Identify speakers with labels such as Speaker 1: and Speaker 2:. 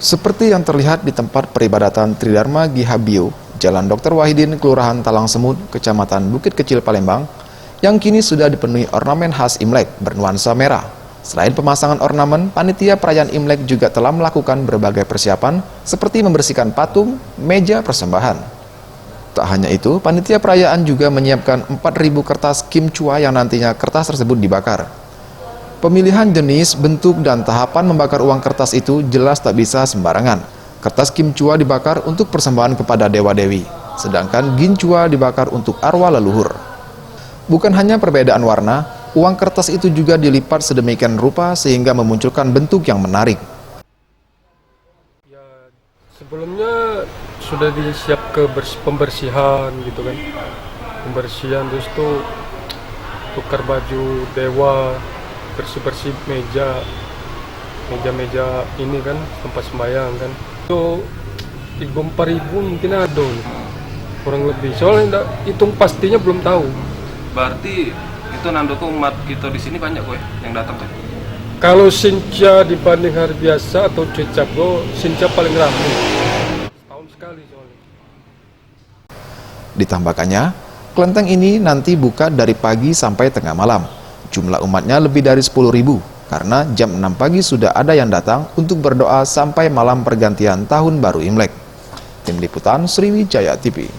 Speaker 1: Seperti yang terlihat di tempat peribadatan Tridharma Gihabio, Jalan Dr. Wahidin, Kelurahan Talang Semut, Kecamatan Bukit Kecil, Palembang, yang kini sudah dipenuhi ornamen khas Imlek bernuansa merah. Selain pemasangan ornamen, panitia perayaan Imlek juga telah melakukan berbagai persiapan seperti membersihkan patung, meja persembahan. Tak hanya itu, panitia perayaan juga menyiapkan 4.000 kertas kimchua yang nantinya kertas tersebut dibakar. Pemilihan jenis, bentuk, dan tahapan membakar uang kertas itu jelas tak bisa sembarangan. Kertas kimchua dibakar untuk persembahan kepada dewa-dewi, sedangkan ginchua dibakar untuk arwah leluhur. Bukan hanya perbedaan warna, uang kertas itu juga dilipat sedemikian rupa sehingga memunculkan bentuk yang menarik.
Speaker 2: Ya, sebelumnya sudah disiap ke pembersihan gitu kan. Pembersihan terus tuh tukar baju dewa, bersih-bersih meja ini kan, tempat sembahyang kan. Itu 4.000 mungkin ada kurang lebih. Soalnya enggak hitung pastinya belum tahu.
Speaker 3: Berarti itu Nandoko umat kita di sini banyak kok yang datang kan?
Speaker 2: Kalau Sinca dibanding hari biasa atau Cecapgo, Sinca paling ramai. Setahun sekali soalnya.
Speaker 1: Ditambahkannya, kelenteng ini nanti buka dari pagi sampai tengah malam. Jumlah umatnya lebih dari 10.000, karena jam 6 pagi sudah ada yang datang untuk berdoa sampai malam pergantian Tahun Baru Imlek. Tim Liputan Sriwijaya TV.